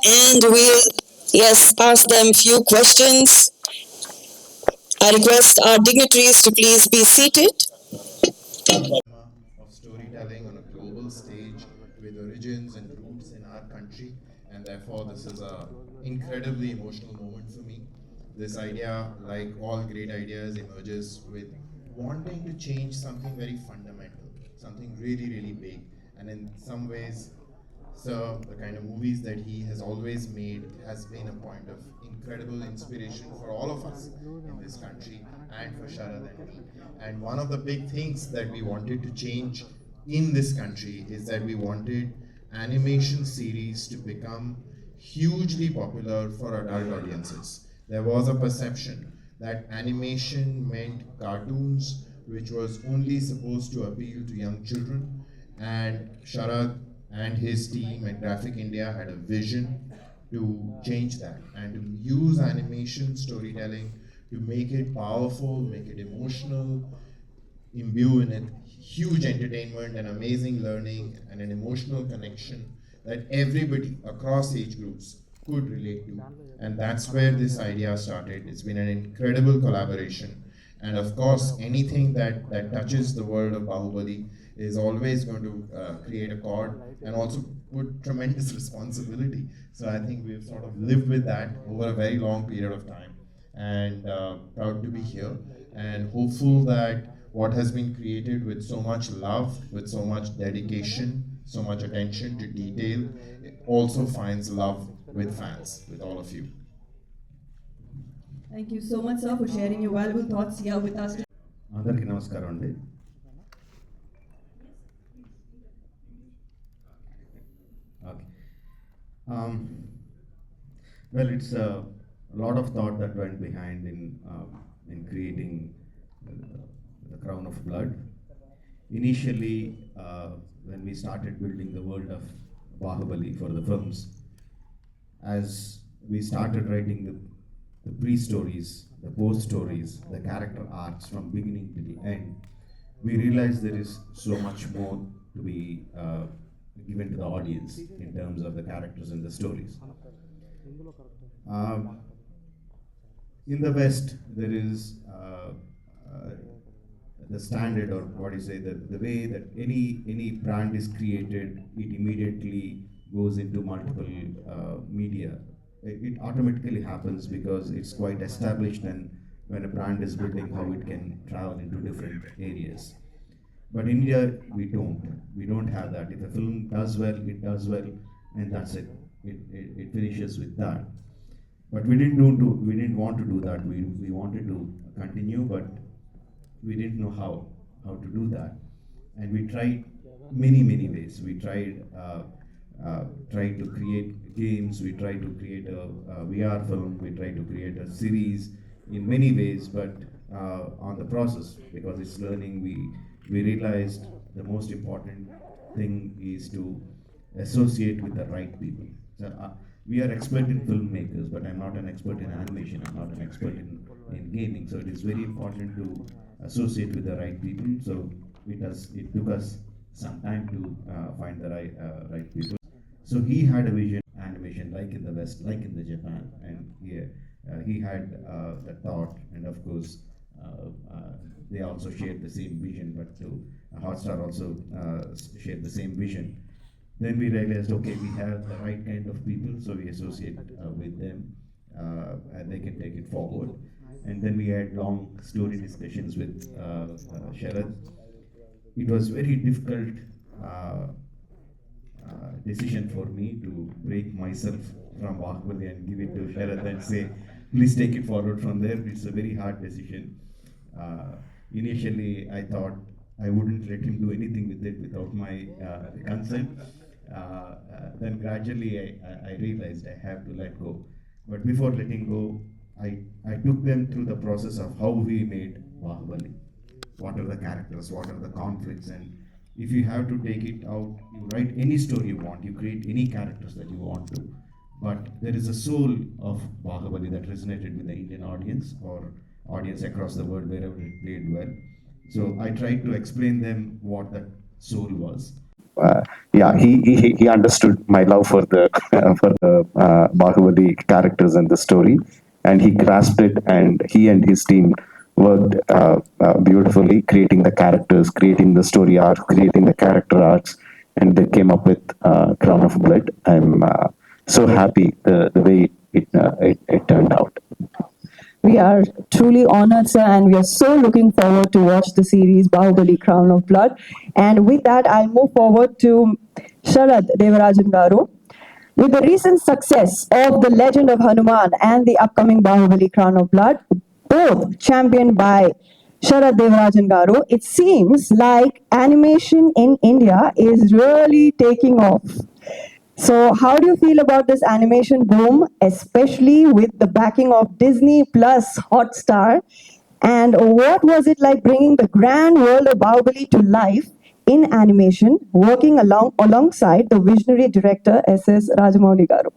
and we'll, yes, ask them few questions. I request our dignitaries to please be seated. Of storytelling on a global stage with origins and roots in our country, and therefore this is a incredibly emotional moment for me. This idea, like all great ideas, emerges with wanting to change something very fundamental, something really, really big, and in some ways, so the kind of movies that he has always made has been a point of incredible inspiration for all of us in this country and for Sharad and me. And one of the big things that we wanted to change in this country is that we wanted animation series to become hugely popular for adult audiences. There was a perception that animation meant cartoons, which was only supposed to appeal to young children, and Sharad and his team at Graphic India had a vision to change that and to use animation storytelling to make it powerful, make it emotional, imbue in it huge entertainment and amazing learning and an emotional connection that everybody across age groups could relate to. And that's where this idea started. It's been an incredible collaboration. And of course, anything that touches the world of Bahubali is always going to create a chord and also put tremendous responsibility. So I think we've sort of lived with that over a very long period of time, and proud to be here and hopeful that what has been created with so much love, with so much dedication, so much attention to detail, also finds love with fans, with all of you. Thank you so much, sir, for sharing your valuable thoughts here with us. అందరికీ నమస్కారం అండి. Okay. Um, well, it's a lot of thought that went behind in creating the Crown of Blood. Initially, when we started building the world of Bahubali for the films, as we started writing the pre-stories, the post-stories, the character arcs from beginning to the end, we realized there is so much more to be given to the audience in terms of the characters and the stories. Um, in the West, there is the standard, or what do you say, the way that any brand is created, it immediately goes into multiple media. It automatically happens because it's quite established, and when a brand is building, how it can travel into different areas. But in India, we don't have that. If a film does well, it does well, and that's it. It finishes with that. But we didn't want to do that. We wanted to continue, but we didn't know how to do that. And we tried many ways. We tried to create games. We tried to create a VR film. We tried to create a series in many ways. But on the process, because it's learning, we realized the most important thing is to associate with the right people. So we are expert in filmmakers, but I'm not an expert in animation. I'm not an expert in gaming. So it is very important to associate with the right people. So it took us some time to find the right people. So he had a vision animation like in the West, like in the Japan, and he had the thought, and of course they also shared the same vision. But Hotstar also shared the same vision. Then we realized, okay, we have the right kind of people, so we associate with them, and they can take it forward. And then we had long story discussions with Sharad. It was very difficult decision for me to break myself from Bahubali and give it to Sharad and say, please take it forward from there. It's a very hard decision. Initially, I thought I wouldn't let him do anything with it without my consent. Then gradually I realized I have to let go. But before letting go, I took them through the process of how we made Bahubali. What are the characters, what are the conflicts, and if you have to take it out, you write any story you want, you create any characters that you want to. But there is a soul of Bahubali that resonated with the Indian audience or audience across the world wherever it played well. So I tried to explain them what that soul was. yeah, he understood my love for the for the Bahubali characters and the story, and he grasped it. And he and his team worked beautifully, creating the characters, creating the story arcs, creating the character arcs, and they came up with Crown of Blood. I'm so happy the way it turned out. We are truly honored, sir, and we are so looking forward to watch the series Bahubali Crown of Blood. And with that, I'll move forward to Sharad Devarajan Garu. With the recent success of The Legend of Hanuman and the upcoming Bahubali Crown of Blood, both championed by Sharad Devarajan Garu, it seems like animation in India is really taking off. So, how do you feel about this animation boom, especially with the backing of Disney Plus Hotstar? And what was it like bringing the grand world of Bahubali to life in animation, working alongside the visionary director S.S. Rajamouli Garu?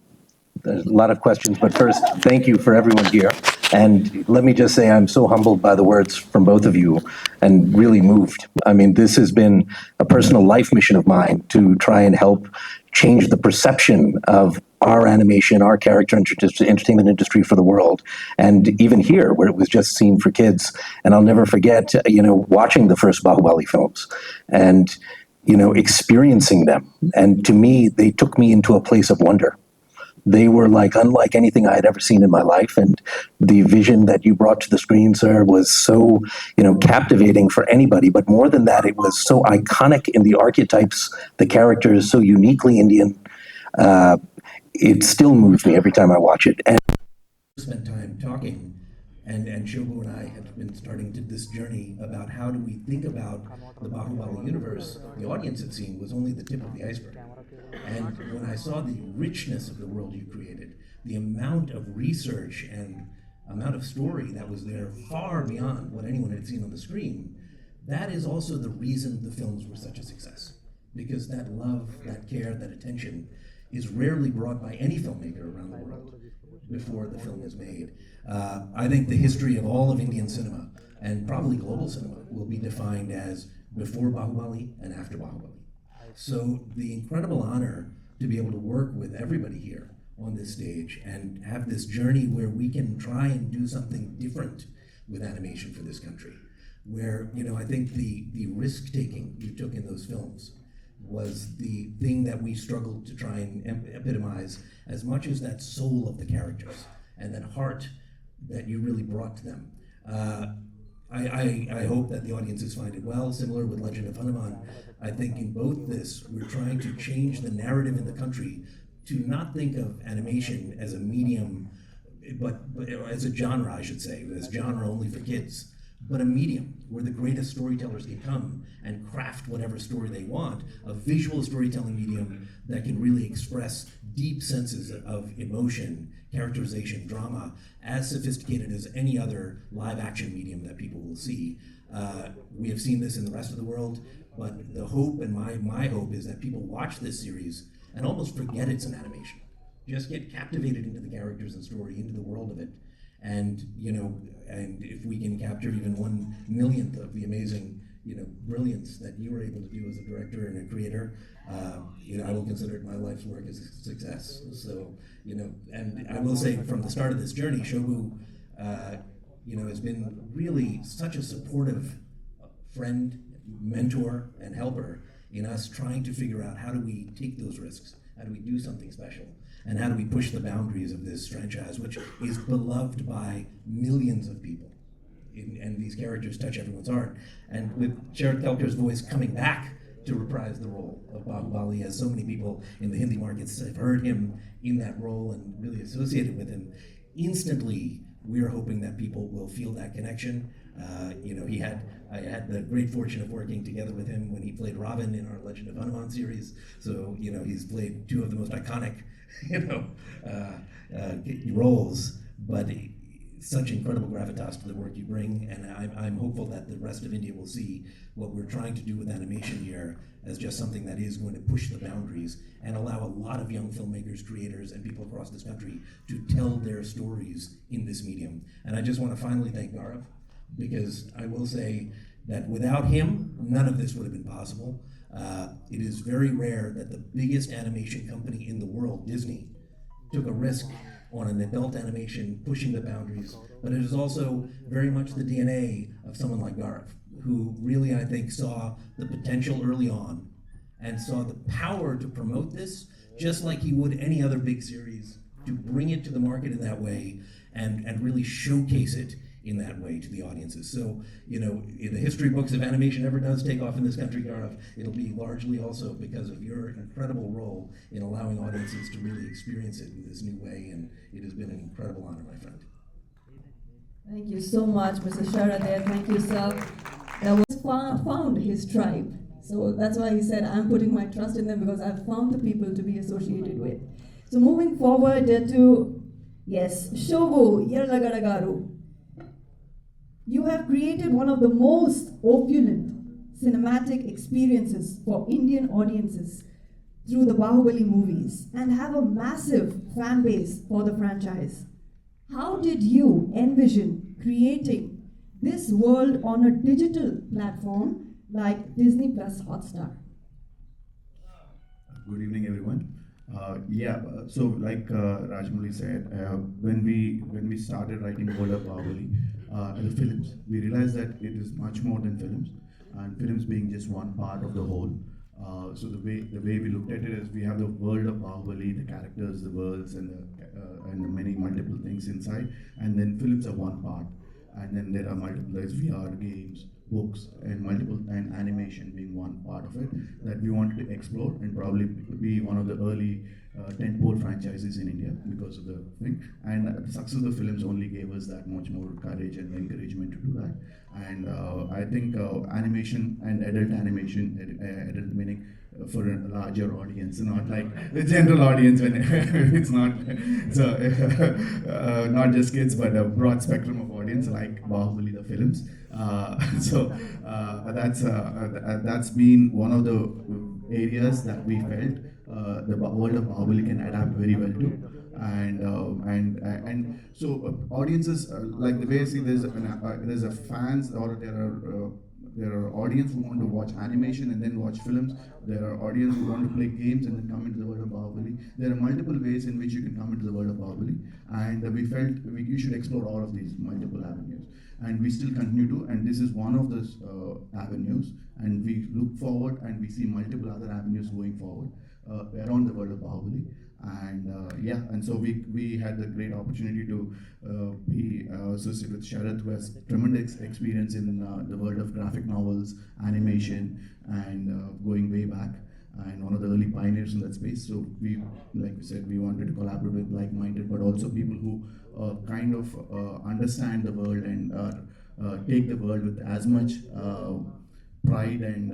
There's a lot of questions, but first, thank you for everyone here. And let me just say, I'm so humbled by the words from both of you and really moved. I mean, this has been a personal life mission of mine to try and help change the perception of our animation, our character entertainment industry for the world. And even here, where it was just seen for kids. And I'll never forget, watching the first Bahubali films and, experiencing them. And to me, they took me into a place of wonder. They were unlike anything I had ever seen in my life. And the vision that you brought to the screen, sir, was so, captivating for anybody. But more than that, it was so iconic in the archetypes, the characters, so uniquely Indian. It still moves me every time I watch it. And spent time talking, and Shobu and I had been starting this journey about how do we think about the Bahubali universe. The audience had seen was only the tip of the iceberg. And when I saw the richness of the world you created, the amount of research and amount of story that was there far beyond what anyone had seen on the screen, that is also the reason the films were such a success. Because that love, that care, that attention is rarely brought by any filmmaker around the world before the film is made. I think the history of all of Indian cinema, and probably global cinema, will be defined as before Bahubali and after Bahubali. So the incredible honor to be able to work with everybody here on this stage and have this journey where we can try and do something different with animation for this country. Where, I think the risk-taking you took in those films was the thing that we struggled to try and epitomize as much as that soul of the characters and that heart that you really brought to them. I hope that the audiences find it well. Similar with Legend of Hanuman, I think in both this, we're trying to change the narrative in the country to not think of animation as a medium, but as a genre, I should say, as genre only for kids, but a medium where the greatest storytellers can come and craft whatever story they want, a visual storytelling medium that can really express deep senses of emotion, characterization, drama, as sophisticated as any other live action medium that people will see. We have seen this in the rest of the world, but the hope, and my hope, is that people watch this series and almost forget it's an animation. Just get captivated into the characters and story, into the world of it. And, and if we can capture even 1/1,000,000th of the amazing, brilliance that you were able to do as a director and a creator, I will consider my life's work as a success. So, and I will say from the start of this journey, Shobu, has been really such a supportive friend, mentor, and helper in us trying to figure out how do we take those risks, how do we do something special, and how do we push the boundaries of this franchise, which is beloved by millions of people. And these characters touch everyone's heart. And with Sharad Kelkar's voice coming back to reprise the role of Bahubali, as so many people in the Hindi markets have heard him in that role and really associated with him, instantly we're hoping that people will feel that connection. I had the great fortune of working together with him when he played Ravan in our Legend of Hanuman series. So, he's played two of the most iconic, roles, but such incredible gravitas to the work you bring, and I'm hopeful that the rest of India will see what we're trying to do with animation here as just something that is going to push the boundaries and allow a lot of young filmmakers, creators, and people across this country to tell their stories in this medium. And I just want to finally thank Gaurav, because I will say that without him, none of this would have been possible. It is very rare that the biggest animation company in the world, Disney, took a risk on an adult animation, pushing the boundaries. But it is also very much the DNA of someone like Gaurav, who really, I think, saw the potential early on and saw the power to promote this, just like he would any other big series, to bring it to the market in that way and really showcase it in that way to the audiences. So, you know, in the history books, if animation ever does take off in this country, Gaurav, it'll be largely also because of your incredible role in allowing audiences to really experience it in this new way, and it has been an incredible honor, my friend. Thank you so much, Mr. Sharad there. Thank you, sir. That was found his tribe. So that's why he said, I'm putting my trust in them because I've found the people to be associated with. So moving forward to, yes, Shogo Yerlagaragaru. You have created one of the most opulent cinematic experiences for Indian audiences through the Bahubali movies and have a massive fan base for the franchise. How did you envision creating this world on a digital platform like Disney Plus Hotstar? Good evening, everyone. So like Rajamouli said, when we started writing World of Baahubali, the films, we realized that it is much more than films, and films being just one part of the whole. So the way we looked at it is we have the world of Baahubali, the characters, the worlds, and the many multiple things inside, and then films are one part, and then there are multiple, there's VR games, books, and animation being one part of it that we wanted to explore and probably be one of the early tentpole franchises in India because of the thing. And the success of the films only gave us that much more courage and encouragement to do that. And I think animation and adult animation, adult meaning for a larger audience, not like the general audience when it's not so not just kids but a broad spectrum of audience like Bahubali the films. That's been one of the areas that we felt the world of Bahubali can adapt very well to. And so audiences like the way I see there's a fans, or there are audience who want to watch animation and then watch films. There are audience who want to play games and then come into the world of Bahubali. There are multiple ways in which you can come into the world of Bahubali, and we felt you should explore all of these multiple avenues, and we still continue to. And this is one of those avenues, and we look forward and we see multiple other avenues going forward around the world of Bahubali. And so we had the great opportunity to be associated with Sharad, who has tremendous experience in the world of graphic novels, animation, and going way back, and one of the early pioneers in that space. So we, like we said, we wanted to collaborate with like-minded, but also people who kind of understand the world and take the world with as much pride and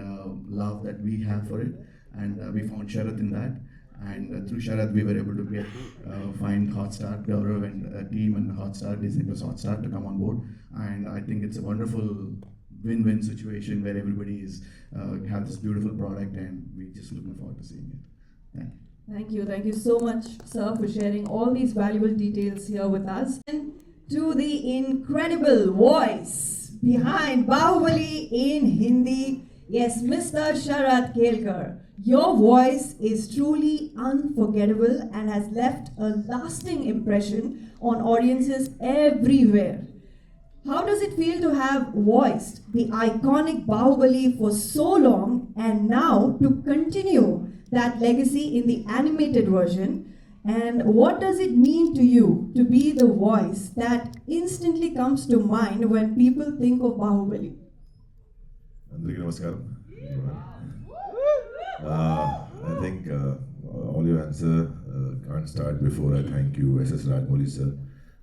love that we have for it. And we found Sharad in that. And through Sharad, we were able to find Hotstar, Gaurav, and a team and Hotstar, Disney Plus Hotstar to come on board. And I think it's a wonderful win-win situation where everybody is have this beautiful product, and we're just looking forward to seeing it. Thank you. Thank you so much, sir, for sharing all these valuable details here with us. And to the incredible voice behind Bahubali in Hindi, yes, Mr. Sharad Kelkar. Your voice is truly unforgettable and has left a lasting impression on audiences everywhere. How does it feel to have voiced the iconic Bahubali for so long and now to continue that legacy in the animated version? And what does it mean to you to be the voice that instantly comes to mind when people think of Bahubali? Andriki namaskaram. I think all your answer can't start before I thank you, S.S. Rajamouli sir,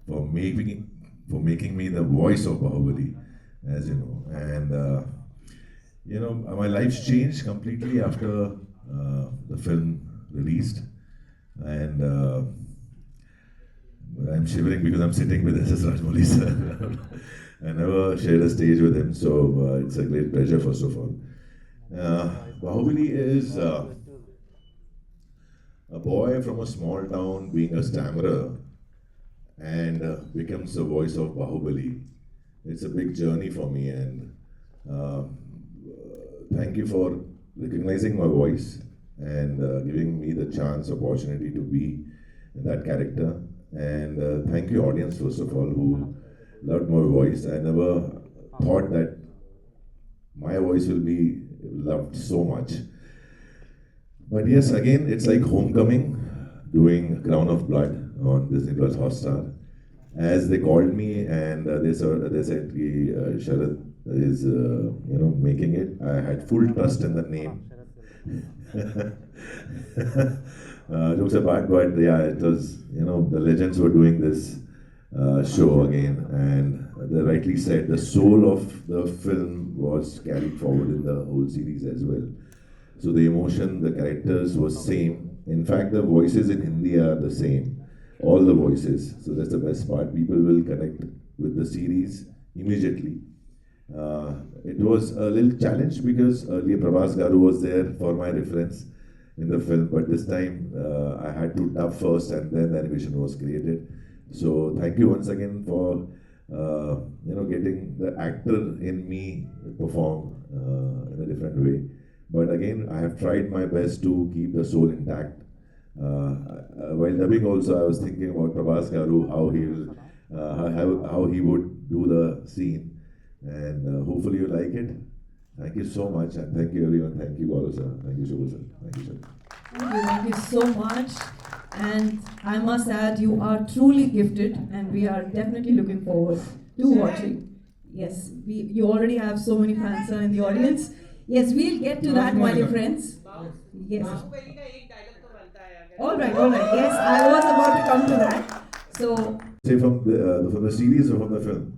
for making me the voice of Bahubali, as you know. And my life's changed completely after the film released, and I'm shivering because I'm sitting with S.S. Rajamouli sir. I never shared a stage with him, so it's a great pleasure, first of all. Bahubali is a boy from a small town being a stammerer and becomes the voice of Bahubali. It's a big journey for me, and thank you for recognizing my voice and giving me the chance, opportunity to be that character. And thank you, audience, first of all, who loved my voice. I never thought that my voice will be loved so much. But yes, again, it's like homecoming, doing Crown of Blood on Disney Plus Hotstar. As they called me and they said, Sharad is making it. I had full trust in the name. Jokes apart, but yeah, it was, the legends were doing this show again, and they rightly said the soul of the film was carried forward in the whole series as well. So the emotion, the characters was same. In fact, the voices in Hindi are the same, all the voices. So that's the best part. People will connect with the series immediately. It was a little challenge because earlier Prabhas Garu was there for my reference in the film, but this time I had to dub first and then the animation was created. So thank you once again for getting the actor in me perform in a different way. But again, I have tried my best to keep the soul intact. While dubbing also, I was thinking about Prabhas Garu, how he would do the scene. And hopefully you like it. Thank you so much, and thank you everyone. Thank you, Gaurav sir. Thank you, Shubha sir. Thank you, sir. Thank you so much. And I must add, you are truly gifted, and we are definitely looking forward to watching. Yes, you already have so many fans in the audience. Yes, we'll get to that, my dear friends. Yes. All right. Yes, I was about to come to that. So. Say from the series or from the film?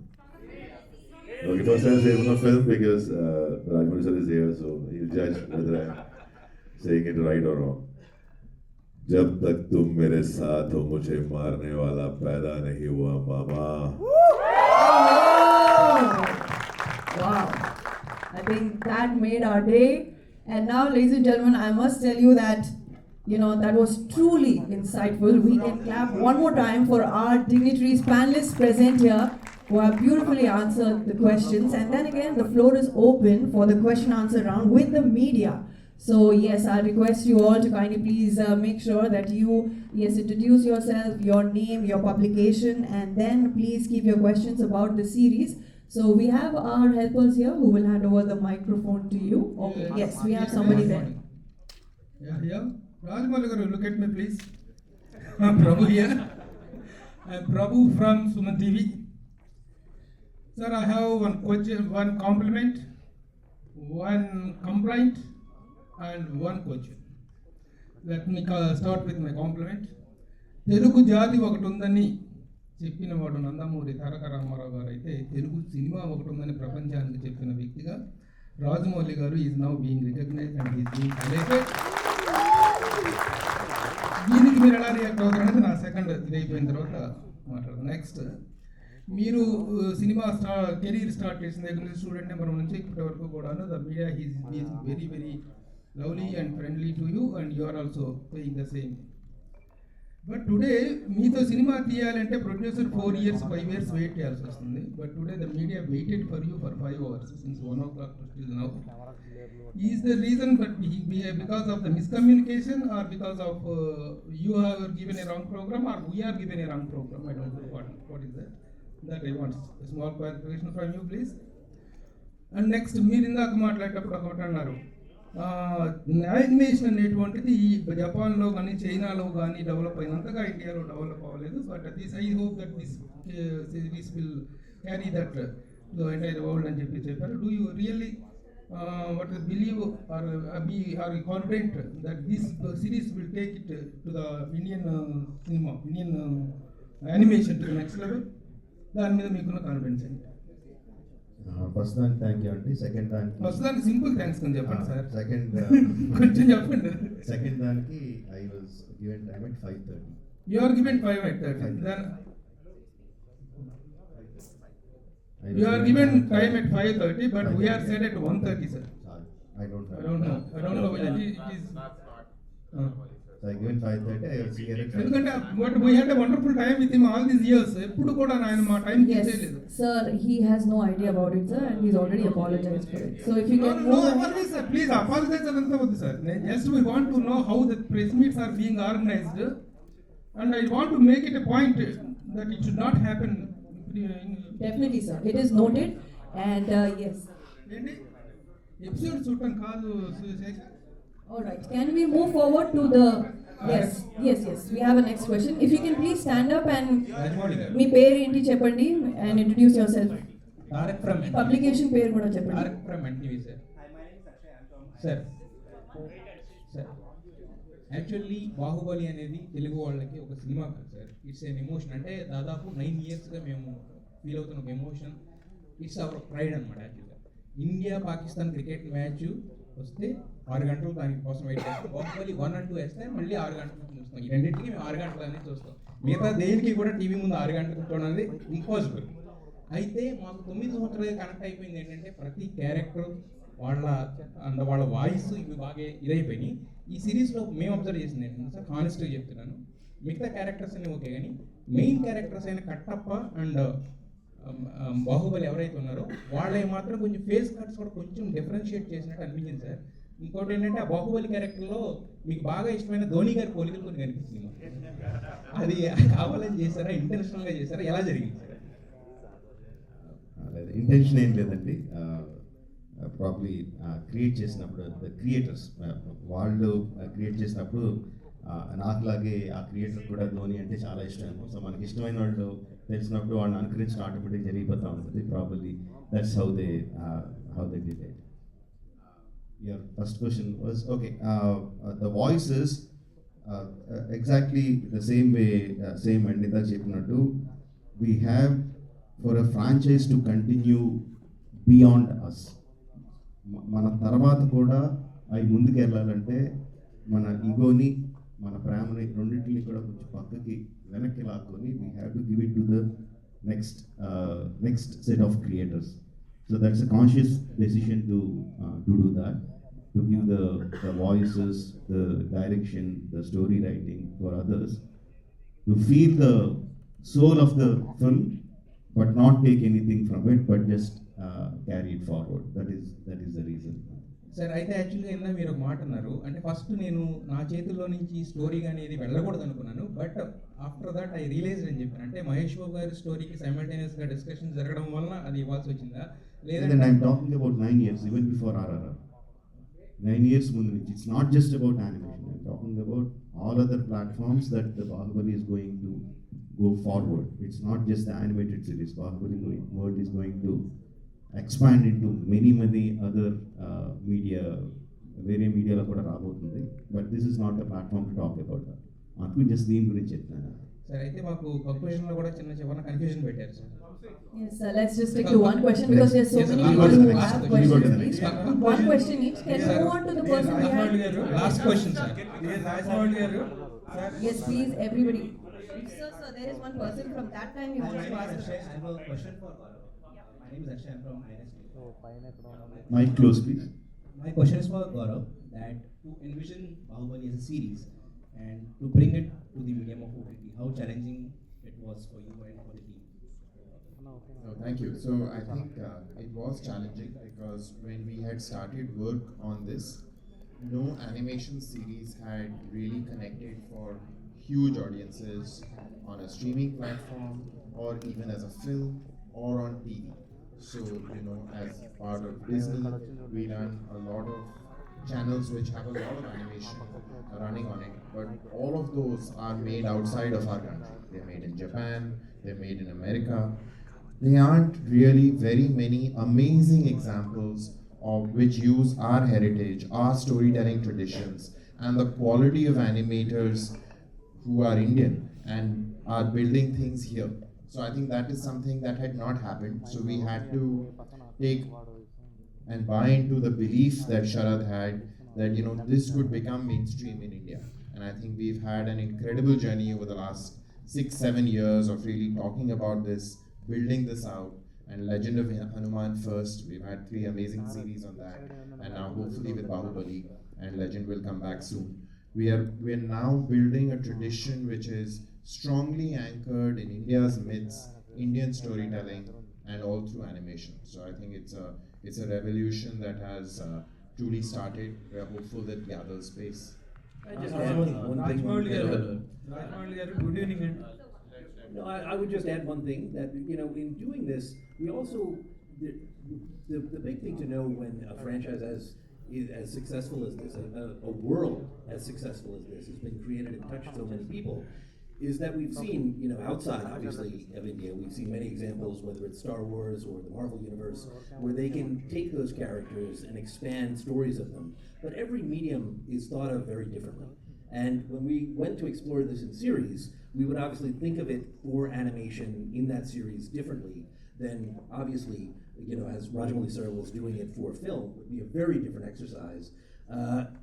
Okay, first I'll say from the film because Rajamouli sir is here, so he'll judge whether I'm saying it right or wrong. जब तक तुम मेरे साथ हो मुझे मारने वाला पैदा नहीं हुआ मामा. Wow. I think that made our day. And now, ladies and gentlemen, I must tell you that, that was truly insightful. We can clap one more time for our dignitaries, panelists present here, who have beautifully answered the questions. And then again, the floor is open for the question answer round with the media. So yes, I request you all to kindly please make sure that you, introduce yourself, your name, your publication, and then please keep your questions about the series. So we have our helpers here who will hand over the microphone to you. Okay, yes, we have somebody there. Yeah. Rajamouli garu, look at me please. I'm Prabhu here. I'm Prabhu from Suman TV. Sir, I have one question, one compliment, one complaint, and one question. Let me start with my compliment. Telugu jati ఒకటి ఉందని చెప్పిన వాడు నందమూరి తారక రామారావు గారు అయితే Telugu cinema ఒకటి ఉందని ప్రపంచానికి చెప్పిన వ్యక్తిగా రాజమౌళి గారు is now being recognised and is being highlighted. దీనికి మీరు ఎలా రియాక్ట్ అవుతారనేది నా సెకండ్ ఇది అయిపోయిన తర్వాత మాట్లాడతాను. నెక్స్ట్, మీరు సినిమా కెరీర్ స్టార్ట్ చేసిన దగ్గర నుంచి స్టూడెంట్ నెంబర్ నుంచి ఇప్పటి వరకు కూడా the media is very very lovely and friendly to you and you are also playing the same. But today మీతో సినిమా తీయాలంటే ప్రొడ్యూసర్ 4 years 5 years వెయిట్ చేయాల్సి వస్తుంది. But today the media waited for you for 5 hours since 1 o'clock to still now. Is the reason that because of the miscommunication or because of you have given a wrong program or we are given a wrong program? I don't know what is that. That I want a small clarification from you please. And next, మీరు ఇందాక మాట్లాడేటప్పుడు ఒకటి అన్నారు, animation అనేటువంటిది జపాన్లో కానీ చైనాలో కానీ డెవలప్ అయినంతగా ఇండియాలో డెవలప్ అవ్వలేదు. But this I hope that this series will carry that the entire world అని చెప్పారు. Do you really believe or are you confident that this series will take it to the Indian cinema, Indian animation to the next level? దాని మీద మీకున్న confidence ఏంటి? First దానికి thank you అండి. Second దానికి simple thanks అని చెప్పండి sir. Second కొంచెం చెప్పండి. సెకండ్ దానికి I was given time at 5:30. You are given 5:30. Then you are given time at 5:30, but we are set at 1:30, sir. I don't know. I don't know whether it is. So I given 5:30. I was here at 5:30. ఎందుకంటే but we had a wonderful time with him all these years. ఎప్పుడు కూడా ఆయన మా time ఇచ్చేయలేదు. Sir, he has no idea about it, sir, and he's already apologized for it. So if you can No move ahead. apologies, sir. Please apologize అదంతా వద్దు sir. Just we want to know how the press meets are being organized, and I want to make it a point that it should not happen. Definitely, sir. It is noted, and yes. ఏంటి episode చూడటం కాదు Shekhar. All right. Can we move forward to the? Yes. We have a next question. If you can please stand up and మీ పేరు ఏంటి చెప్పండి and introduce yourself. Tarak from Publication పేరు కూడా చెప్పండి. Tarak from NTV sir. Sir actually Baahubali అనేది తెలుగు వాళ్ళకి ఒక cinema కాదు సార్. It's an emotion. అంటే దాదాపు 9 yearsగా మేము ఫీల్ అవుతున్న ఒక ఎమోషన్. ఇట్స్ అవర్ ప్రైడ్ అనమాట. యాక్చువల్గా ఇండియా పాకిస్తాన్ క్రికెట్ మ్యాచ్ వస్తే 6 గంటలు దానికి కోసం వెయిట్ చేస్తాం. బాహుబలి 1 and 2 వేస్తే మళ్ళీ 6 గంటలు చూస్తాం. ఈ రెండింటికి మేము 6 గంటలు అనేది చూస్తాం. మిగతా దేనికి కూడా టీవీ ముందు 6 గంటలు కూర్చోవడం అనేది ఇంపాసిబుల్. అయితే మాకు 9 సంవత్సరాలుగా కనెక్ట్ అయిపోయింది ఏంటంటే ప్రతి క్యారెక్టర్ వాళ్ళ వాయిస్ ఇవి బాగా ఇదైపోయినాయి. ఈ సిరీస్లో మేము అబ్జర్వ్ చేసింది ఏంటంటే సార్, హానెస్ట్గా చెప్తున్నాను, మిగతా క్యారెక్టర్స్ అన్నీ ఓకే, కానీ మెయిన్ క్యారెక్టర్స్ అయిన కట్టప్ప అండ్ బాహుబలి ఎవరైతే ఉన్నారో వాళ్ళే మాత్రం కొంచెం ఫేస్ కట్స్ కూడా కొంచెం డిఫరెన్షియేట్ చేసినట్టు అనిపించింది సార్. ఇంకోటి ఏంటంటే ఆ బాహుబలి క్యారెక్టర్లో మీకు బాగా ఇష్టమైన ధోని గారి పోలికలు కొన్ని కనిపిస్తుంది. అది కావాలని చేశారా, ఇంటెన్షనల్గా చేశారా, ఎలా జరిగింది సార్? ఇంటెన్షన్ ఏం లేదండి. ప్రాబ్లీ క్రియేట్ చేసినప్పుడు ద క్రియేటర్స్ వాళ్ళు క్రియేట్ చేసినప్పుడు నాకులాగే ఆ క్రియేటర్ కూడా ధోని అంటే చాలా ఇష్టం. సో మనకి ఇష్టమైన వాళ్ళు తెలిసినప్పుడు వాళ్ళని అనుకరించడం ఆటోమేటిక్ జరిగిపోతూ ఉంటుంది. Probably that's how they did it. Your first question was okay. The voices exactly the same way, same అండి ఇందాక చెప్పినట్టు we have for a franchise to continue beyond us. మన తర్వాత కూడా అవి ముందుకు వెళ్ళాలంటే మన ఈగోని, మన ప్రేమని రెండింటిని కూడా కొంచెం పక్కకి వెనక్కి లాక్కొని we have to give it to the next set of creators. So that's a conscious decision to do that, to give the voices, the direction, the story writing for others, to feel the soul of the film but not take anything from it, but just carry it forward. That is the reason. Sir అయితే యాక్చువల్గా అయినా మీరు ఒక మాట అన్నారు, అంటే first నేను నా చేతుల్లో నుంచి స్టోరీ కానీ ఇది వెళ్ళకూడదు అనుకున్నాను. But after that I realise అని చెప్పాను, అంటే మహేష్ బాబు గారి స్టోరీకి సైమల్టేనియస్గా డిస్కషన్ జరగడం వల్ల అది ఇవ్వాల్సి వచ్చిందా Then I'm talking about 9 years, even before RRR. 9 years ముందు నుంచి. It's not just about animation. I'm talking about all other platforms that the Bahubali is going to go forward. It's not just the animated series. Bahubali world is going to expand into many other media, వేరే మీడియాలో కూడా రాబోతుంది. But this is not the platform to talk about that. అందుకు just దీని గురించి చెప్తాను. Sir అయితే మాకు కంక్లూజన్లో కూడా చిన్న కన్ఫ్యూజన్ పెట్టారు sir. Yes, sir. Let's just stick to one question because there's so many people who have questions each. One question each. Can you move on to the person behind? Last question, sir. Yes, please, everybody. Sir, there is one person from that time you want to ask. I have a question for Gaurav. My name is Akshay. I'm from INST. Mic close, please. My question is for Gaurav, that to envision Bahubali as a series and to bring it to the medium of OTT, how challenging it was for you and for the team? No, thank you. So I think it was challenging because when we had started work on this, no animation series had really connected for huge audiences on a streaming platform or even as a film or on TV. So, as part of Disney, we run a lot of channels which have a lot of animation running on it, but all of those are made outside of our country. They're made in Japan, they're made in America. There aren't really very many amazing examples of which use our heritage, our storytelling traditions, and the quality of animators who are Indian and are building things here. So I think that is something that had not happened. So we had to take and buy into the belief that Sharad had that this could become mainstream in India. And I think we've had an incredible journey over the last 6-7 years of really talking about this, building this out, and Legend of Hanuman first. We've had 3 amazing series on that, and now hopefully with Bahubali, and Legend will come back soon. We are now building a tradition which is strongly anchored in India's myths, Indian storytelling, and all through animation. So I think it's a revolution that has truly started. We are hopeful that gathers pace. I just add one thing. Rajamouli Hello, garu, hello. Rajamouli garu, good evening and No, I would just add one thing that, in doing this, we also, the big thing to know when a franchise is as successful as this, a world as successful as this has been created and touched so many people, is that we've seen, outside obviously of India, we've seen many examples, whether it's Star Wars or the Marvel Universe, where they can take those characters and expand stories of them. But every medium is thought of very differently. And when we went to explore this in series, we would obviously think of it for animation in that series differently than obviously, as Rajamouli sir was doing it for film, would be a very different exercise.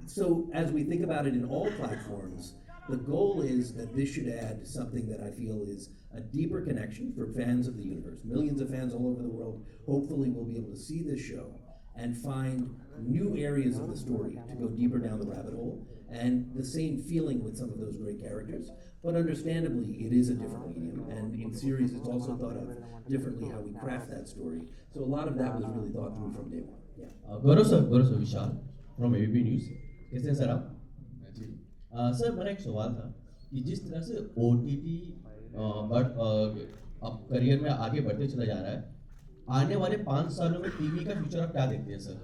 So as we think about it in all platforms, the goal is that this should add something that I feel is a deeper connection for fans of the universe. Millions of fans all over the world hopefully will be able to see this show and find new areas of the story to go deeper down the rabbit hole, and the same feeling with some of those great characters. But understandably, it is a different medium, and in series it's also thought of differently how we craft that story. So a lot of that was really thought through from day one. Yeah. Gaurav sir Vishal from ABP news. कैसे हैं sir आप? Sir मेरा एक सवाल था कि जिस तरह से OTT अब करियर में आगे बढ़ते चला जा रहा है, आने वाले 5 सालों में टीवी का फ्यूचर आप क्या देखते हैं सर?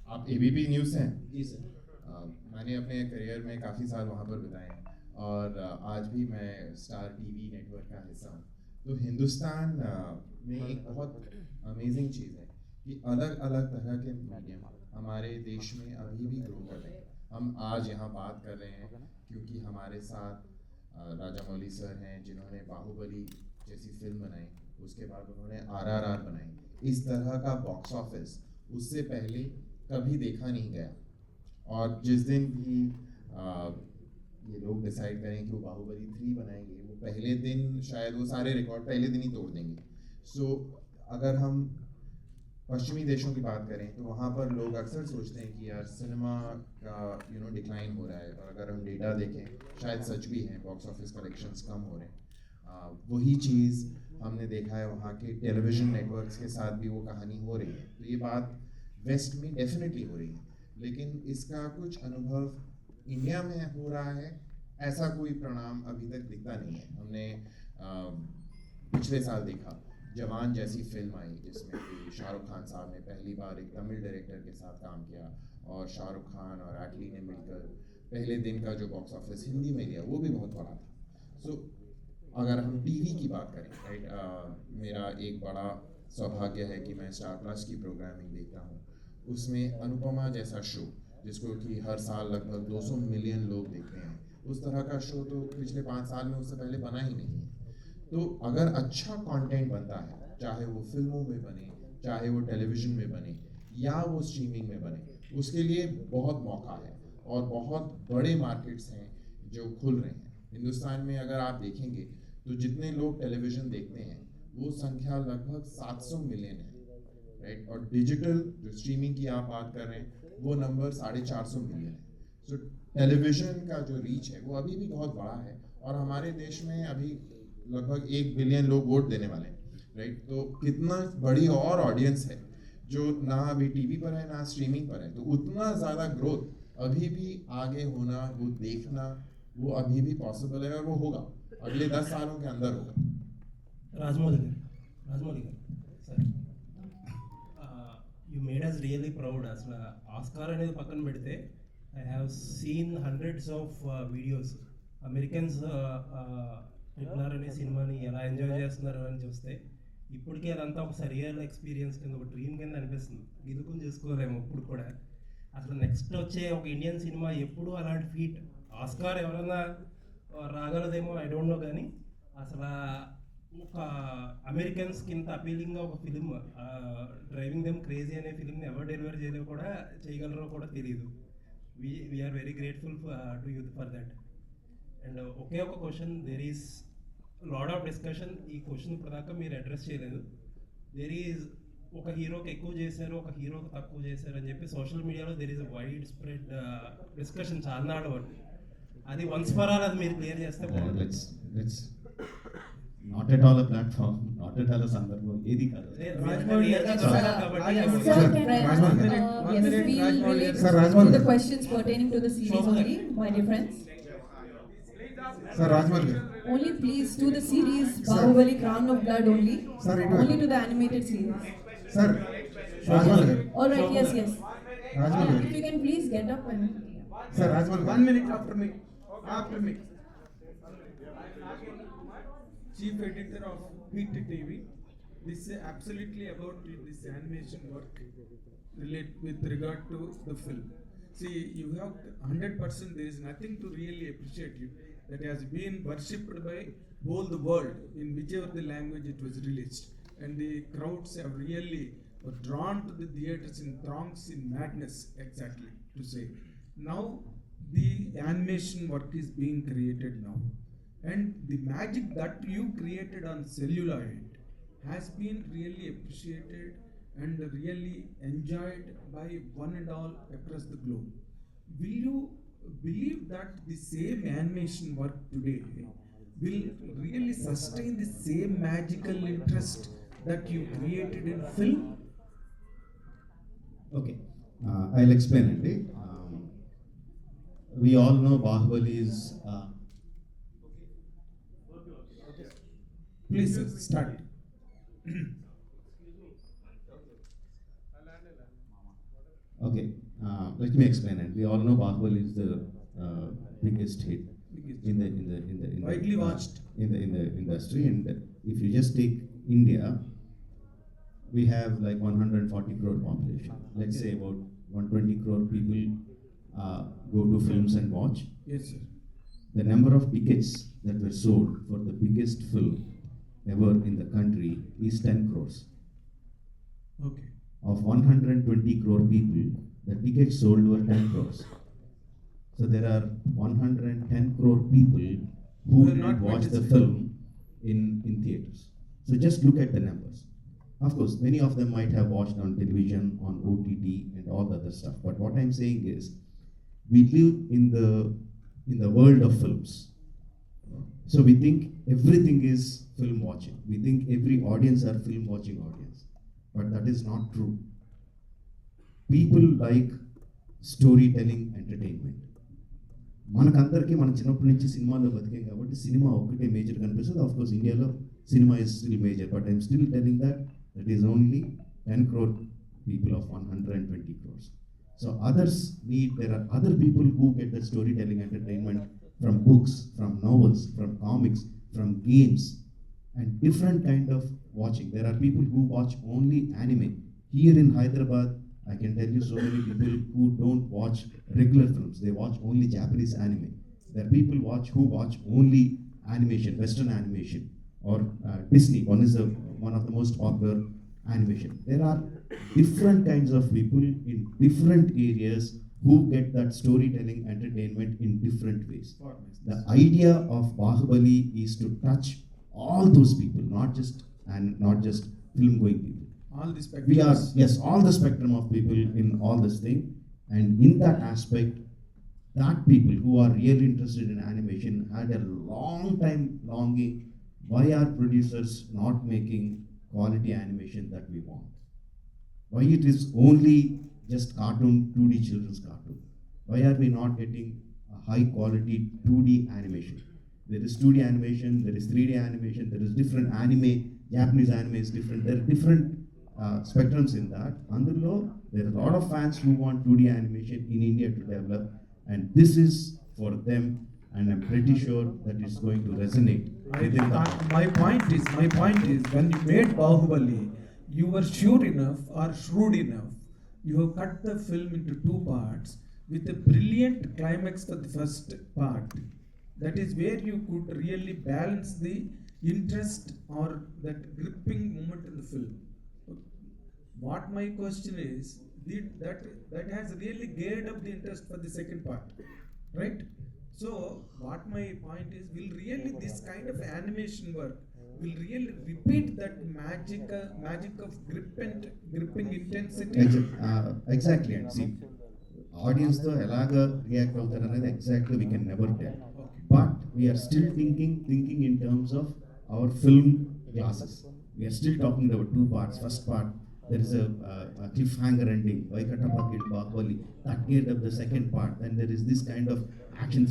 आप एबीपी न्यूज़ हैं? जी सर। मैंने अपने करियर में काफ़ी साल वहाँ पर बिताए हैं और आज भी मैं स्टार टीवी नेटवर्क का हिस्सा हूँ। तो हिंदुस्तान में एक बहुत अमेजिंग चीज़ है कि अलग अलग तरह के मीडियम हमारे देश में अभी भी ग्रो कर रहे हैं। हम आज यहाँ बात कर रहे हैं क्योंकि हमारे साथ राजामौली सर हैं जिन्होंने बाहुबली जैसी फिल्म बनाई, उसके बाद उन्होंने RRR बनाई। इस तरह का बॉक्स ऑफिस उससे पहले कभी देखा नहीं गया और जिस दिन भी ये लोग डिसाइड करें कि वो बाहुबली 3 बनाएंगे, वो पहले दिन शायद वो सारे रिकॉर्ड पहले दिन ही तोड़ देंगे। सो अगर हम पश्चिमी देशों की बात करें तो वहाँ पर लोग अक्सर सोचते हैं कि यार सिनेमा का डिक्लाइन हो रहा है, और अगर हम डेटा देखें शायद सच भी है, बॉक्स ऑफिस कलेक्शंस कम हो रहे हैं। वही चीज़ हमने देखा है वहाँ के टेलीविज़न नेटवर्क्स के साथ भी वो कहानी हो रही है। तो ये बात वेस्ट में डेफिनेटली हो रही है, लेकिन इसका कुछ अनुभव इंडिया में हो रहा है ऐसा कोई परिणाम अभी तक दिखता नहीं है। हमने पिछले साल देखा जवान जैसी फिल्म आई जिसमें कि शाहरुख खान साहब ने पहली बार एक तमिल डायरेक्टर के साथ काम किया और शाहरुख खान और एटली ने मिलकर पहले दिन का जो बॉक्स ऑफिस हिंदी में लिया वो भी बहुत बड़ा था। सो अगर हम टीवी की बात करें, राइट, मेरा एक बड़ा सौभाग्य है कि मैं स्टार प्लस की प्रोग्रामिंग देखता हूँ। उसमें अनुपमा जैसा शो जिसको कि हर साल लगभग 200 मिलियन लोग देखते हैं, उस तरह का शो तो पिछले 5 साल में उससे पहले बना ही नहीं है। तो अगर अच्छा कंटेंट बनता है, चाहे वो फिल्मों में बने, चाहे वो टेलीविज़न में बने या वो स्ट्रीमिंग में बने, उसके लिए बहुत मौका है और बहुत बड़े मार्केट्स हैं जो खुल रहे हैं। हिंदुस्तान में अगर आप देखेंगे तो जितने लोग टेलीविज़न देखते हैं वो संख्या लगभग 700 मिलियन है, राइट, और डिजिटल जो स्ट्रीमिंग की आप बात कर रहे हैं वो नंबर 450 मिलियन है। सो टेलीविज़न का जो रीच है वो अभी भी बहुत बड़ा है और हमारे देश में अभी लगभग 1 बिलियन लोग वोट देने वाले हैं, राइट। तो कितना बड़ी और ऑडियंस है जो ना अभी टीवी पर है ना स्ट्रीमिंग पर है, तो उतना ज़्यादा ग्रोथ अभी भी आगे होना, वो देखना, वो अभी भी पॉसिबल है और वो होगा अगले 10 सालों के अंदर होगा। Rajamouli sir, you made us really proud. అసలు ఆస్కార్ అనేది పక్కన పెడితే I have seen hundreds of videos Americans RRR అనే సినిమాని ఎలా ఎంజాయ్ చేస్తున్నారు అని చూస్తే ఇప్పటికీ అదంతా ఒక సరియల్ ఎక్స్పీరియన్స్ కింద, ఒక డ్రీమ్ కింద అనిపిస్తుంది. గిదుకుని చేసుకోలేము ఇప్పుడు కూడా. అసలు నెక్స్ట్ వచ్చే ఒక ఇండియన్ సినిమా ఎప్పుడు అలాంటి ఫీట్ ఆస్కార్ ఎవరైనా రాగలదేమో ఐ డోంట్ నో, కానీ అసలు ఒక అమెరికన్స్కి ఇంత అపీలింగ్గా ఒక ఫిలిం డ్రైవింగ్ దెమ్ క్రేజీ అనే ఫిలింని ఎవరు డెలివర్ చేయగలరో కూడా తెలియదు. We're very grateful to you for that. And ఒకే ఒక question, there is lot of discussion, ఈ క్వశ్చన్ ఇప్పటిదాకా మీరు అడ్రస్ చేయలేదు. దెర్ ఈజ్ ఒక హీరోకి ఎక్కువ చేశారు, ఒక హీరోకి తక్కువ చేశారు అని చెప్పి సోషల్ మీడియాలో there is a wide spread discussion చాలా నాడు వరకు. అది వన్స్ ఫర్ ఆల్ అది మీరు క్లియర్ చేస్తే let's not at all a platform, not at all అ సందర్భం, ఏది కాదు. The questions pertaining to the series only, my dear friends. Sir, Rajamouli. Only please to the series Bahubali Crown of Blood only. Sir, only to the animated series. Sir, Rajamouli. All right, yes. Rajamouli. If you can please get up and. Sir, Rajamouli. 1 minute after me. Chief editor of Hit TV. This is absolutely about this animation work with regard to the film. See, you have 100%. There is nothing to really appreciate you. That has been worshipped by whole the world in whichever the language it was released, and the crowds have really were drawn to the theaters in throngs, in madness, exactly to say. Now the animation work is being created now, and the magic that you created on celluloid has been really appreciated and really enjoyed by one and all across the globe. Will you believe that the same animation work today will really sustain the same magical interest that you created in film? Okay, I'll explain it. We all know Bahubali is. Please start. Okay, let me explain it. We all know Bahubali is the biggest hit in the Widely watched in the industry, and if you just take India, we have like 140 crore population. Let's say about 120 crore people go to films and watch. Yes, sir. The number of tickets that were sold for the biggest film ever in the country is 10 crores. Okay. Of 120 crore people, the tickets sold were 10 crores. So there are 110 crore people who Who are not did watch the participating. film in theaters. So just look at the numbers. Of course, many of them might have watched on television, on OTT, and all the other stuff. But what I'm saying is, we live in the world of films. So we think everything is film watching. We think every audience are film watching audience. But that is not true. People like storytelling entertainment. మనకందరికీ మన చిన్నప్పటి నుంచి సినిమాలో బతికాం కాబట్టి cinema ఒక్కటే major కనిపిస్తుంది. Of course ఇండియాలో cinema is still major, but I'm still telling that is only 10 crore people of 120 crores. So there are other people who get the storytelling entertainment from books, from novels, from comics, from games, and different kind of watching. There are people who watch only anime. Here in Hyderabad, I can tell you so many people who don't watch regular films. They watch only Japanese anime. There are people who watch only animation, Western animation, or Disney. One of the most popular animation. There are different kinds of people in different areas who get that storytelling entertainment in different ways. The idea of Bahubali is to touch all those people, not just film going people. All the We are, spectrums. yes, all the spectrum of people in all this thing, and in that aspect, that people who are really interested in animation had a long time longing, why are producers not making quality animation that we want? Why it is only just cartoon, 2D children's cartoon? Why are we not getting a high quality 2D animation? There is 2D animation, there is 3D animation, there is different anime. Japanese anime is different. There are different spectrums in that. Andurlo, there are a lot of fans who want 2D animation in India to develop, and this is for them, and I'm pretty sure that it's going to resonate within the My point is, when you made Bahubali, you were sure enough or shrewd enough. You have cut the film into 2 parts with a brilliant climax for the first part. That is where you could really balance the interest or that gripping moment in the film. What my question is, that has really geared up the interest for the second part, right? So what my point is, will really this kind of animation work will really repeat that magic of gripping intensity. Exactly. And see, audience తో ఎలాగ react అవుతారు అనేది exactly we can never tell, but we are still thinking in terms of our film glasses. We are still talking about two parts. First part, there is a cliffhanger ending, Vaikatapakil Bahubali. That geared up the second part. Then there is this kind of action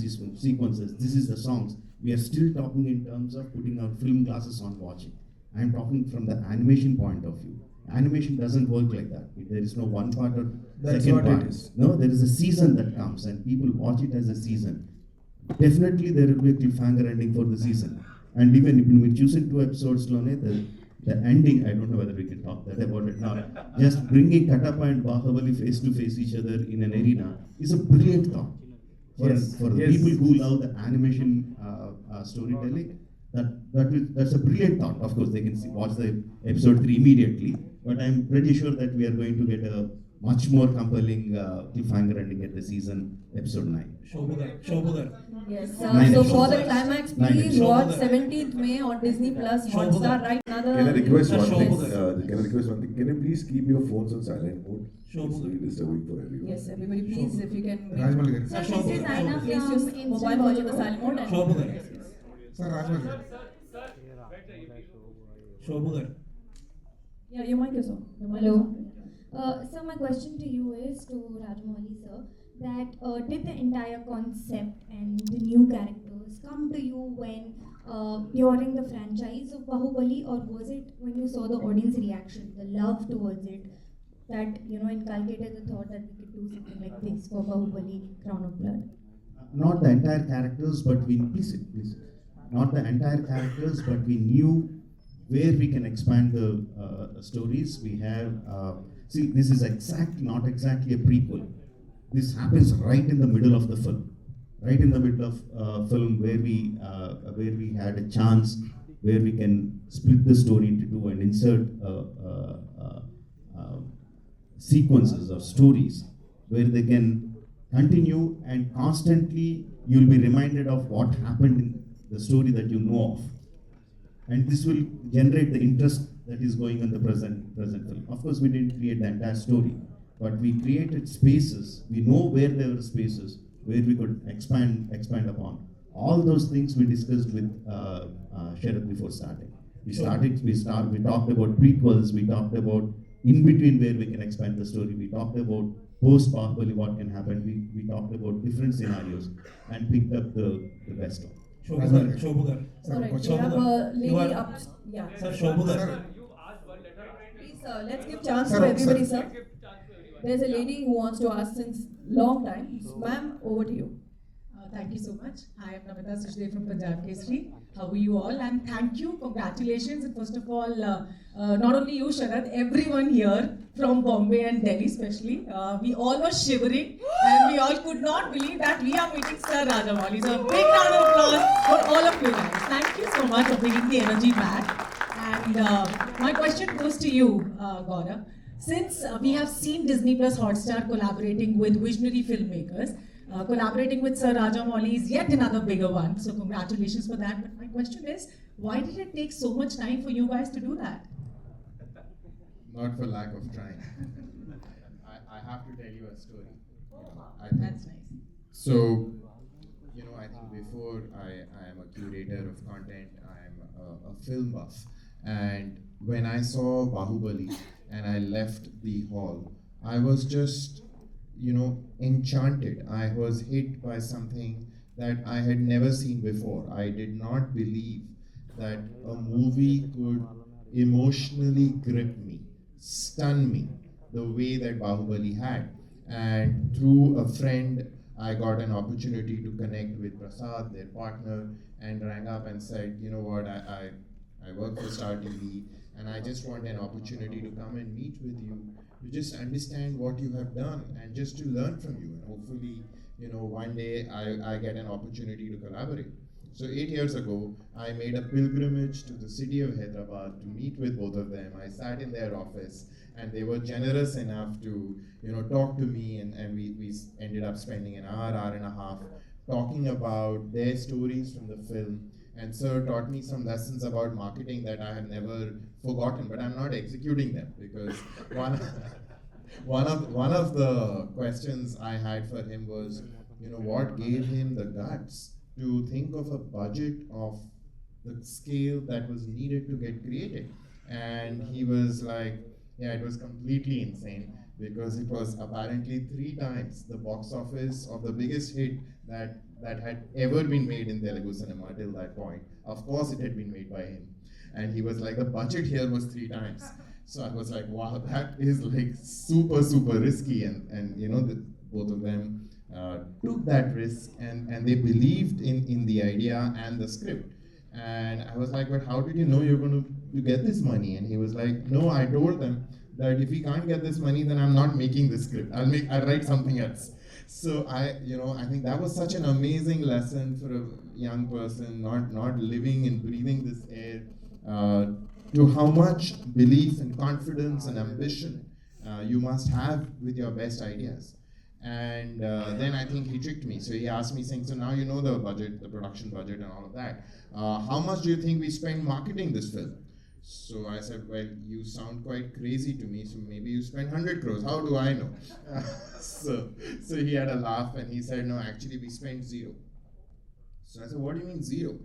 sequences. This is the songs. We are still talking in terms of putting our film glasses on watching. I am talking from the animation point of view. Animation doesn't work like that. There is no one part or That's second what part. it is. No, there is a season that comes and people watch it as a season. Definitely there will be a cliffhanger ending for the season. And even if we choose in 2 episodes, the ending, I don't know whether we can talk that about it now. Just bringing Katappa and Bahubali face to face each other in an arena is a brilliant thought. For the people who love the animation storytelling, that's a brilliant thought. Of course, they can watch the episode 3 immediately, but I'm pretty sure that we are going to get a much more compelling cliffhanger ending at the season episode 9. Shobhagar. Yes, Nine so episodes. for the climax, Nine please episodes. watch 17th May on Disney Plus Hotstar. Right, another. Can I request one thing? Yes. Can I request one thing? Can you please keep your phones on silent mode? It's really disturbing for everyone. Yes, everybody, please, if you can. Rajamouli garu. Sir, this is Aina Please from use mobile phone on the silent mode. and- Shobhagar. Sir, Rajamouli garu. Shobhagar. Yeah, your mic is on. Your mic Hello. is on. So my question to you is, to Rajamouli sir, that did the entire concept and the new characters come to you when during the franchise of Bahubali, or was it when you saw the audience reaction, the love towards it, that inculcated the thought that we could do something like this for Bahubali, Crown of Blood? Not the entire characters, but please. Not the entire characters, but we knew where we can expand the stories. We have, see, this is not exactly a prequel. This happens right in the middle of the film. Right in the middle of film where we had a chance, where we can split the story into two and insert sequences of stories where they can continue, and constantly you'll be reminded of what happened in the story that you know of. And this will generate the interest that is going on the present film. Of course, we didn't create the entire story, but we created spaces. We know where there were spaces where we could expand upon. All those things we discussed with Sharad before starting. We talked about prequels. We talked about in between where we can expand the story. We talked about post Bahubali, what can happen. We talked about different scenarios and picked up the best one. Shobhagar. Alright, we have a lady up. Yeah. Sir, Shobhagar. Please, let's give chance Sir, to everybody, sir. sir. There's a lady who wants to ask since long time. Ma'am, over to you. Thank you so much. I am Namita Sushdev from Punjab Kesari. How are you all? And thank you, congratulations. And first of all, not only you, Sharad, everyone here from Bombay and Delhi especially. We all were shivering and we all could not believe that we are meeting Sir Rajamouli. So a big round of applause for all of you guys. Thank you so much for bringing the energy back. And my question goes to you, Gaurav. Since we have seen Disney Plus Hotstar collaborating with visionary filmmakers, collaborating with Sir Rajamouli is yet another bigger one. So congratulations for that. But my question is, why did it take so much time for you guys to do that? Not for lack of trying. I have to tell you a story. That's nice. So, I think before I am a curator of content, I am a film buff. And when I saw Bahubali and I left the hall, I was just, enchanted. I was hit by something that I had never seen before. I did not believe that a movie could emotionally grip me, stun me, the way that Bahubali had. And through a friend, I got an opportunity to connect with Prasad, their partner, and rang up and said, you know what, I work for Star TV, and I just want an opportunity to come and meet with you, to just understand what you have done, and just to learn from you. And hopefully, one day I get an opportunity to collaborate. So 8 years ago, I made a pilgrimage to the city of Hyderabad to meet with both of them. I sat in their office, and they were generous enough to, talk to me, and we ended up spending an hour and a half talking about their stories from the film And sir taught me some lessons about marketing that I have never forgotten, but I'm not executing them because one, one of the questions I had for him was, what gave him the guts to think of a budget of the scale that was needed to get created. And he was like, yeah, it was completely insane because it was apparently 3 times the box office of the biggest hit that had ever been made in Telugu cinema till that point. Of course, it had been made by him. And he was like, the budget here was 3 times. So I was like, wow, that is like super, super risky. And both of them took that risk and they believed in the idea and the script. And I was like, but how did you know you're going to get this money? And he was like, no, I told them that if we can't get this money, then I'm not making this script. I'll write something else. So I think that was such an amazing lesson for a young person, not living and breathing this air, to how much belief and confidence and ambition you must have with your best ideas. And then I think he tricked me. So he asked me, saying, so now you know the budget, the production budget and all of that. How much do you think we spend marketing this film? So I said, well, you sound quite crazy to me, so maybe you spend 100 crores. How do I know? So he had a laugh and he said, no, actually we spent 0. So I said, what do you mean 0?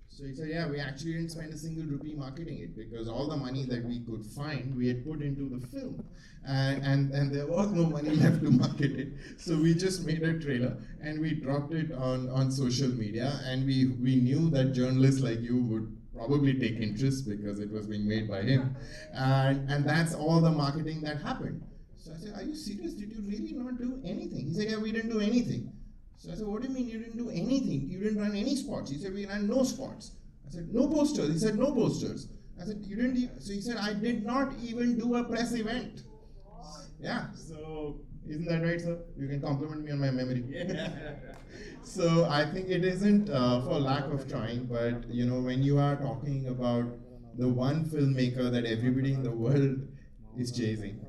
So he said, yeah, we actually didn't spend a single rupee marketing it because all the money that we could find, we had put into the film. And there was no money left to market it. So we just made a trailer and we dropped it on social media. And we knew that journalists like you would probably take interest because it was being made by him. And that's all the marketing that happened. So I said, are you serious? Did you really not do anything? He said, yeah, we didn't do anything. So I said, what do you mean you didn't do anything? You didn't run any spots. He said, we ran no spots. I said, no posters. He said, no posters. I said, you didn't even, so he said, I did not even do a press event. Yeah, so isn't that right, sir? You can compliment me on my memory. So I think it isn't for lack of trying, but when you are talking about the one filmmaker that everybody in the world is chasing,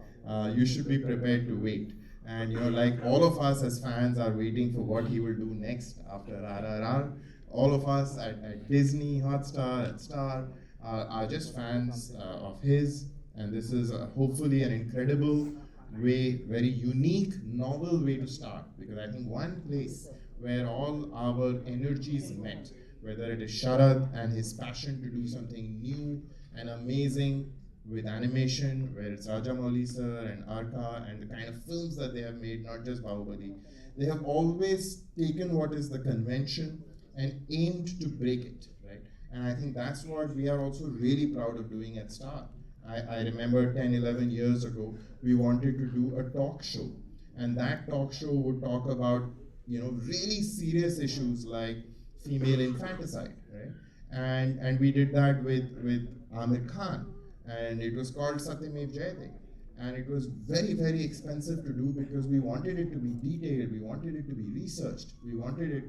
you should be prepared to wait. And like all of us as fans are waiting for what he will do next after RRR. All of us at Disney, Hotstar, and Star are just fans of his. And this is hopefully an incredible way, very unique, novel way to start. Because I think one place where all our energies met, whether it is Sharad and his passion to do something new and amazing with animation, where it's Rajamouli sir and Arka and the kind of films that they have made, not just Bahubali. They have always taken what is the convention and aimed to break it, right? And I think that's what we are also really proud of doing at Star. I remember 10, 11 years ago, we wanted to do a talk show. And that talk show would talk about, really serious issues like female infanticide, right? And we did that with Amir Khan. And it was called Satyamev Jayate. And it was very, very expensive to do because we wanted it to be detailed, we wanted it to be researched, we wanted it,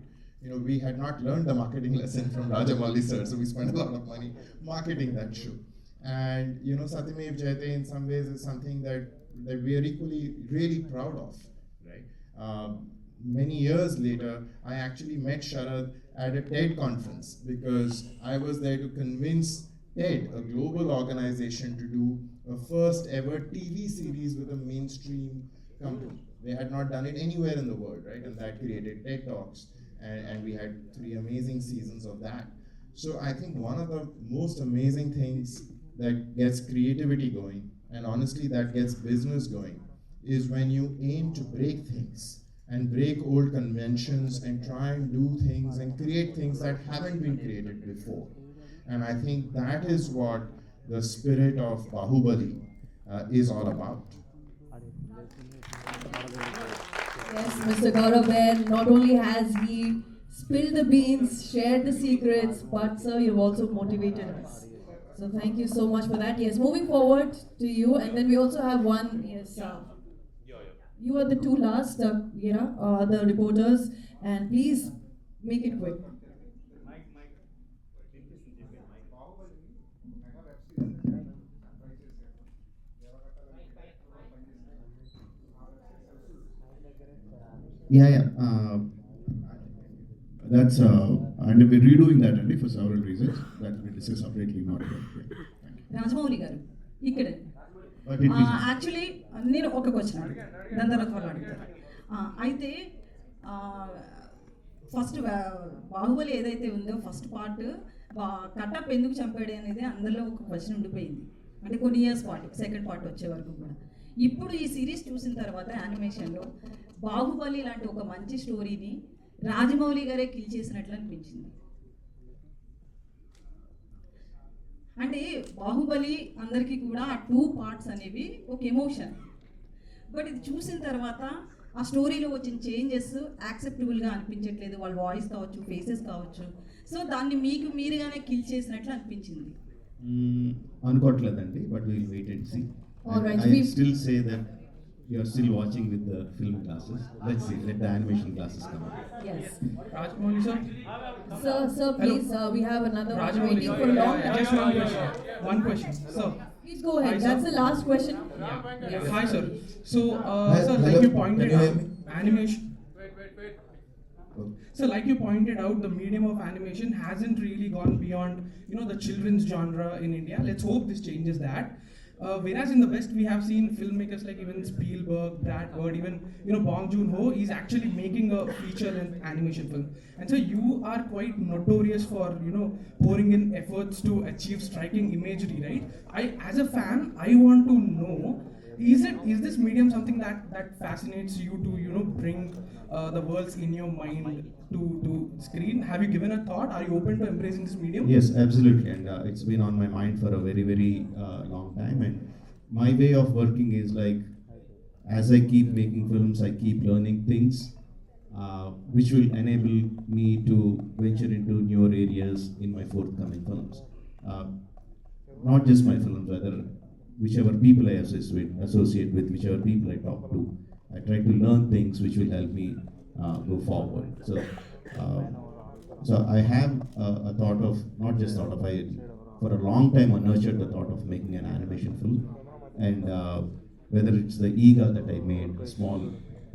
we had not learned the marketing lesson from Rajamouli sir, so we spent a lot of money marketing that show. And Satyamev Jayate in some ways is something that we are equally really proud of, right? Many years later, I actually met Sharad at a TED conference because I was there to convince TED, a global organization, to do a first ever TV series with a mainstream company. They had not done it anywhere in the world, right? And that created TED Talks, and we had 3 amazing seasons of that. So I think one of the most amazing things that gets creativity going, and honestly that gets business going, is when you aim to break things and break old conventions and try and do things and create things that haven't been created before. And I think that is what the spirit of Bahubali is all about. Yes, Mr. Gaurav Bair, not only has he spilled the beans, shared the secrets, but sir, you've also motivated us. So thank you so much for that. Yes, moving forward to you, and then we also have one, yes, you are the 2 last, the reporters, and please make it quick. Yeah. That's And we're redoing that only for several reasons that we discuss separately, not here. Yeah. Rajamouli గారు ఇక్కడే But it is. Actually నేను ఒక question దాని తర్వాత వాళ్ళు అడుగుతారు అయితే first Baahubali ఏదైతే ఉందో ఫస్ట్ పార్ట్ కటప్ ఎందుకు చంపాడు అనేది అందరిలో ఒక క్వశ్చన్ ఉండిపోయింది అంటే కొన్ని ఇయర్స్ పాటు సెకండ్ పార్ట్ వచ్చే వరకు కూడా ఇప్పుడు ఈ సిరీస్ చూసిన తర్వాత యానిమేషన్లో బాహుబలి లాంటి ఒక మంచి స్టోరీని రాజమౌళి గారే కిల్ చేసినట్లు అనిపించింది అంటే బాహుబలి అందరికీ కూడా ఆ 2 పార్ట్స్ అనేవి ఒక ఎమోషన్ బట్ ఇది చూసిన తర్వాత ఆ స్టోరీలో వచ్చిన చేంజెస్ యాక్సెప్టబుల్గా అనిపించట్లేదు వాళ్ళ వాయిస్ కావచ్చు ఫేసెస్ కావచ్చు సో దాన్ని మీకు మీరుగానే కిల్ చేసినట్లు అనిపించింది అనుకోవట్లేదండి but will wait and see I still say that you are still watching with the film classes. Let's see, let the animation classes come out. Yes. Rajamouli sir. Sir, please, we have another one Rajamouli waiting sir. for a long time. Just one question. Sir. Please go ahead. Hi, That's sir. the last question. Yes. Hi sir. So, sir, like you pointed out, animation. So like you pointed out, the medium of animation hasn't really gone beyond, the children's genre in India. Let's hope this changes that. Whereas in the West, we have seen filmmakers like even Spielberg, Brad Bird, even Bong Joon-ho is actually making a feature-length animation film. And so you are quite notorious for pouring in efforts to achieve striking imagery, right? As a fan, I want to know. Is this medium something that fascinates you to bring the worlds in your mind to screen? Have you given a thought? Are you open to embracing this medium? Yes, absolutely, and it's been on my mind for a very, very long time. And my way of working is like, as I keep making films, I keep learning things, which will enable me to venture into newer areas in my forthcoming films. Not just my films, rather whichever people I associate with, whichever people I talk to, I try to learn things which will help me go forward. So I have a thought of, not just thought of, I for a long time I nurtured the thought of making an animation film, and whether it's the Ega that I made, a small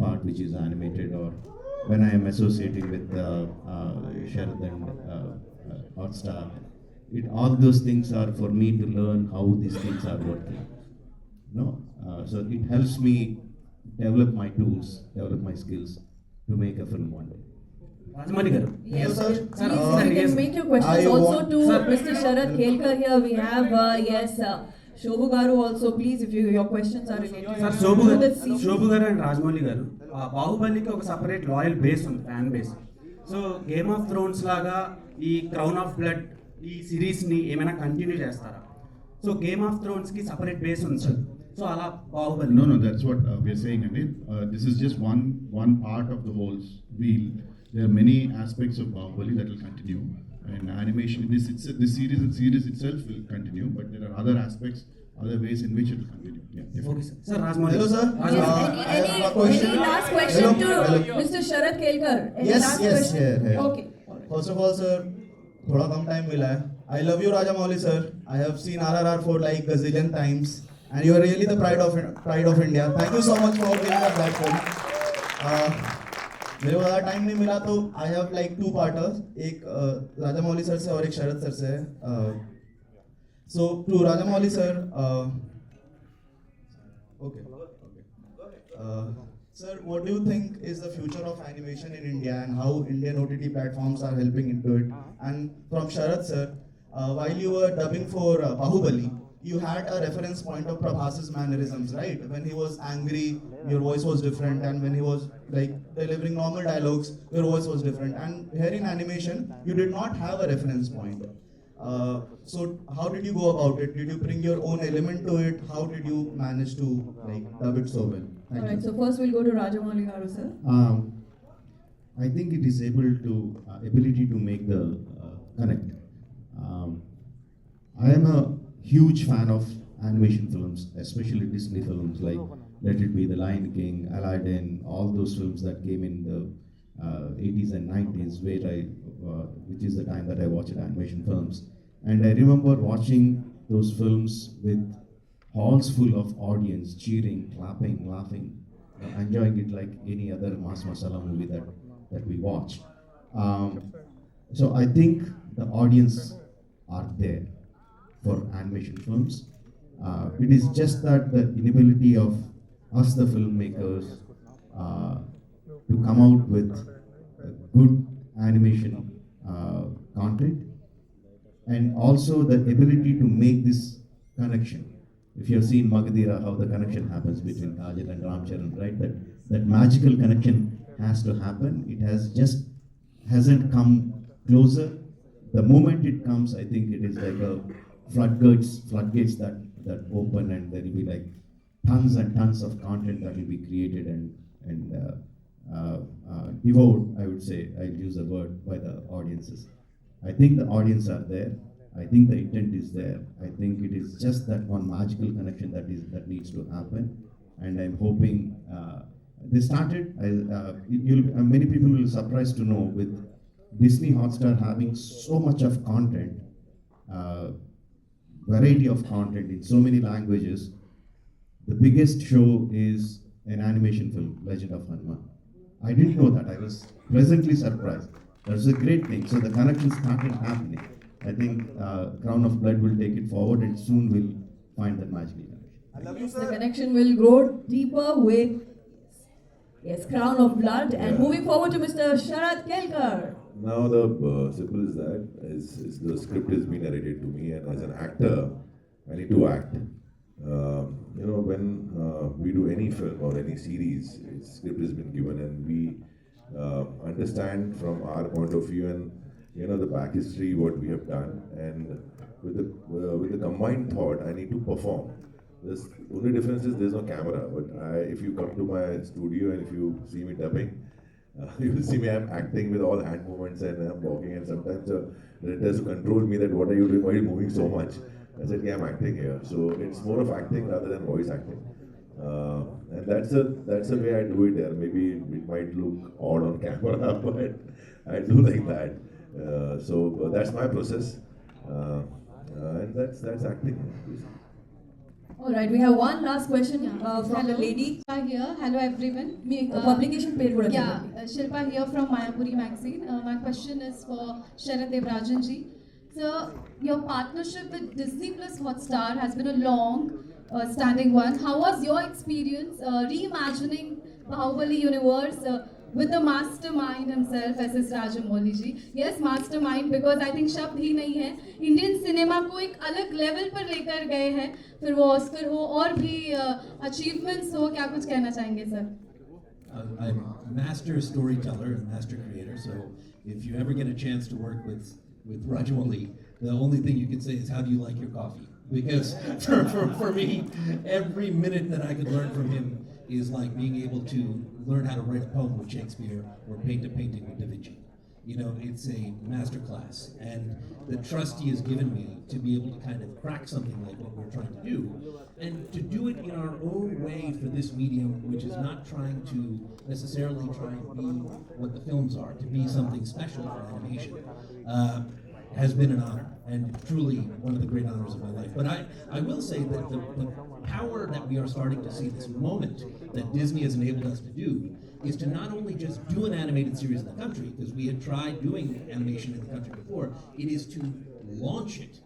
part which is animated, or when I am associating with Sharad and Hotstar. All those things are for me to learn how these things are working. So it helps me develop my tools, develop my skills to make a film one day. Rajamouli garu. Yes, sir. Sir, you can make your questions also to Mr. Sharad Khelkar here. We have, Shobhu Garu also, please, if your questions are related Sir, to the scene. Shobhu garu and Rajamouli garu. బాహుబలికి ఒక separate loyal base ఉంది, fan base. So game of Thrones లాగా ఈ crown of blood ఈ సిరీస్ని ఏమైనా continue చేస్తారా? So game of థ్రోన్స్కి separate base ఉంది sir. So అలా Baahubali. No, that's what we're saying, and this is just one part of the whole wheel. There are many aspects of Bahubali that will continue, and animation. This series itself will continue, but there are other aspects, other ways in which it will continue. Yeah. Okay, sir. Sir, Rajamouli. Hello, sir. Any last question to Mr. Sharad Khelkar? Yes, question? here. Okay. First of all, sir, थोड़ा कम time मिला है. I love you, Rajamouli sir. I have seen RRR for like gazillion times, and you are really the pride of India. Thank you so much for giving a platform. मेरे को ज़्यादा time नहीं मिला तो I have like 2 पार्टर्स, एक Rajamouli sir से और एक शरद सर से. So to Rajamouli sir, okay sir, what do you think is the future of animation in India and how Indian OTT platforms are helping into it? And from Sharad sir, while you were dubbing for Bahubali, you had a reference point of Prabhas's mannerisms, right? When he was angry, your voice was different, and when he was like delivering normal dialogues, your voice was different. And here in animation, you did not have a reference point. So how did you go about it? Did you bring your own element to it? How did you manage to like dub it so well? Thank Alright, you. so first we'll go to Rajamouli Garu, sir. I think it is ability to make the connect. I am a huge fan of animation films, especially Disney films like Let It Be, The Lion King, Aladdin, all those films that came in the 80s and 90s, which is the time that I watched animation films. And I remember watching those films with halls full of audience cheering, clapping, laughing, enjoying it like any other mass masala movie that we watch. So I think the audience are there for animation films. It is just that the inability of us, the filmmakers, to come out with good animation content, and also the ability to make this connection. If you have seen Magadira, how the connection happens between Kajal and Ramcharan, right? That magical connection has to happen. It has just hasn't come closer. The moment it comes, I think it is like a floodgates that open, and there will be like tons and tons of content that will be created and devoured. I would say I'll use the word by the audiences. I think the audience are there. I think the intent is there. I think it is just that one magical connection that needs to happen, and I'm hoping they started. Many people will be surprised to know with Disney Hotstar having so much of content, variety of content in so many languages. The biggest show is an animation film, Legend of Hanuman. I didn't know that. I was pleasantly surprised. That's a great thing. So the connection started happening. I think Crown of Blood will take it forward, and soon we'll find that magical connection. The connection will grow deeper with Crown of Blood. And moving forward to Mr. Sharad Kelkar. Now the simple is that is the script is being narrated to me, and as an actor, I need to act. When we do any film or any series, script has been given, and we understand from our point of view and the back history what we have done, and with the combined thought, I need to perform. The only difference is there's no camera, but if you come to my studio and if you see me dubbing, you will see me I'm acting with all hand movements and I'm walking, and sometimes it has to control me that what are you doing, why are you moving so much? I said, yeah, I'm acting here. So it's more of acting rather than voice acting. And that's the way I do it there. Maybe it might look odd on camera, but I do like that. So that's my process. And that's acting. All right, we have one last question from the lady. Shilpa here. Hello everyone. Publication page. Shilpa here from Mayapuri magazine. My question is for Sharad Devarajan ji. So your partnership with Disney Plus Hotstar has been a long standing one. How was your experience reimagining Bahubali universe with the mastermind himself, SS Rajamouli ji? Yes, mastermind, because I think शब्द ही नहीं है. Indian cinema को एक अलग level पर लेकर गए हैं. फिर वो ऑस्कर हो और भी achievements हो, क्या कुछ कहना चाहेंगे sir? I'm a master storyteller and master creator, so if you ever get a chance to work with Rajamouli, the only thing you can say is, how do you like your coffee? Because for me, every minute that I could learn from him is like being able to learn how to write a poem with Shakespeare or paint a painting with Da Vinci. It's a master class, and the trust he has given me to be able to kind of crack something like what we're trying to do, and to do it in our own way for this medium, which is not trying to necessarily try and be what the films are, to be something special for animation, has been an honor, and truly one of the great honors of my life. But I will say that the power that we are starting to see, this moment that Disney has enabled us to do, is to not only just do an animated series in the country, because we had tried doing animation in the country before, it is to launch it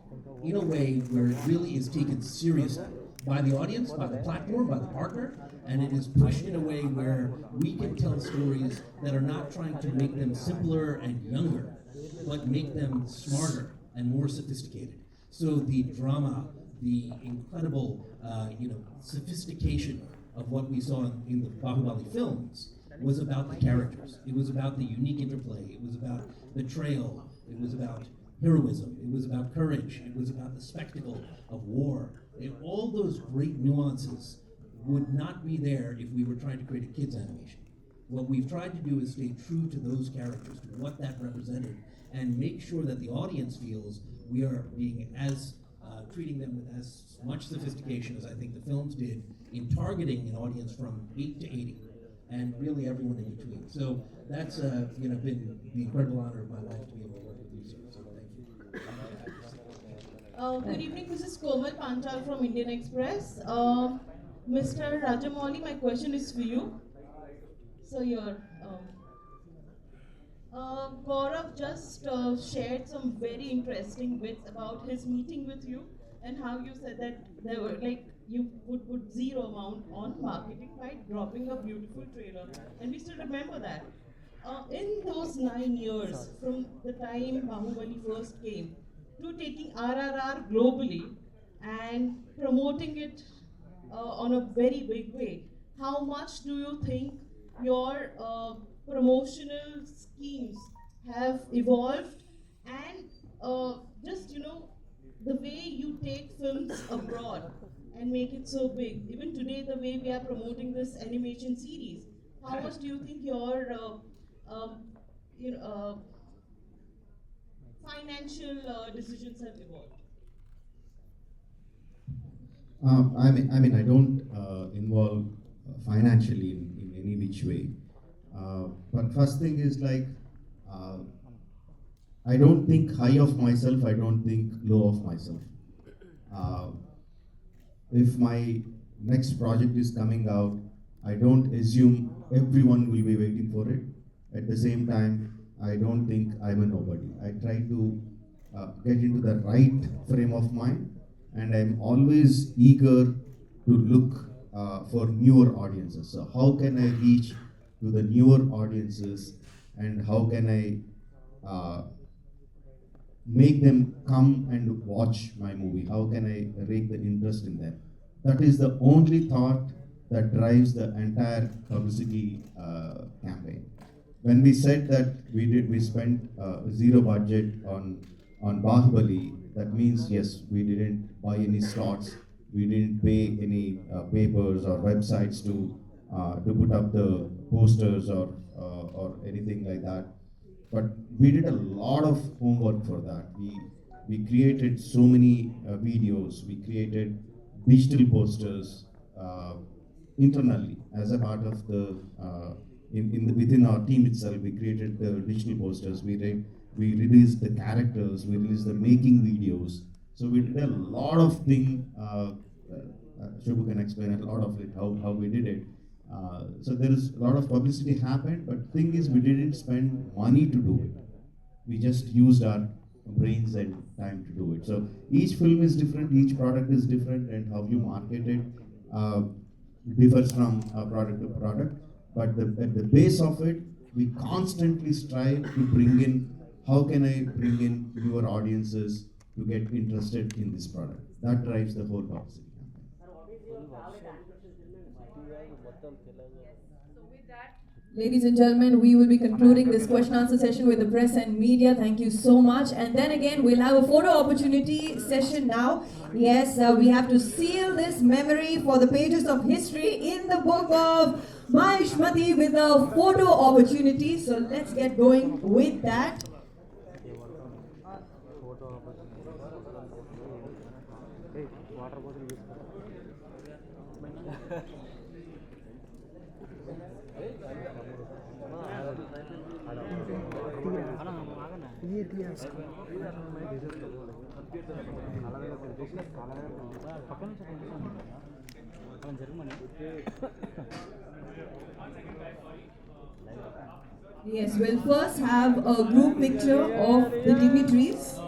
in a way where it really is taken seriously by the audience, by the platform, by the partner, and it is pushed in a way where we can tell stories that are not trying to make them simpler and younger, but make them smarter and more sophisticated. So the drama, the incredible sophistication of what we saw in the Baahubali films was about the characters. It was about the unique interplay. It was about betrayal. It was about heroism. It was about courage. It was about the spectacle of war. All those great nuances would not be there if we were trying to create a kids animation. What we've tried to do is stay true to those characters, to what that represented, and make sure that the audience feels we are being as treating them with as much sophistication as I think the films did in targeting an audience from 8 to 80, and really everyone in between. So that's been the incredible honor of my life to be able to work with you, sir. So thank you. Good evening, this is Komal Panchal from Indian Express. Mr. Rajamouli, my question is for you. So Gaurav just shared some very interesting bits about his meeting with you and how you said that there were like you would put zero amount on marketing by dropping a beautiful trailer, and we still remember that. In those 9 years from the time Bahubali first came to taking RRR globally and promoting it on a very big way, how much do you think your promotional schemes have evolved and just the way you take films abroad and make it so big? Even today, the way we are promoting this animation series, how much do you think your you know, financial decisions have evolved? I don't involve financially in any which way. But first thing is like, I don't think high of myself. I don't think low of myself. Uh, if my next project is coming out, I don't assume everyone will be waiting for it. At the same time, I don't think I'm a nobody. I try to get into the right frame of mind, and I'm always eager to look for newer audiences. So how can I reach to the newer audiences, and how can I make them come and watch my movie? How can I rake the interest in them? That is the only thought that drives the entire publicity campaign. When we said that we spent zero budget on Bahubali, that means yes, we didn't buy any slots, we didn't pay any papers or websites to put up the posters or anything like that. But we did a lot of homework for that. We created so many videos. We created digital posters internally as a part of the within our team itself. We created the digital posters. We released the characters. We released the making videos. So we did a lot of things. Shubhu can explain a lot of it, how we did it. So there is a lot of publicity happened, but thing is we didn't spend money to do it. We just used our brains and time to do it. So each film is different, each product is different, and how you market it differs from product to product. But at the base of it, we constantly strive to bring in, how can I bring in newer audiences to get interested in this product? That drives the whole publicity. Ladies and gentlemen, we will be concluding this question answer session with the press and media. Thank you so much. And then again, we'll have a photo opportunity session now. Yes, we have to seal this memory for the pages of history in the book of Mahishmati with a photo opportunity. So let's get going with that. Yes, we'll first have a group picture of the dignitaries.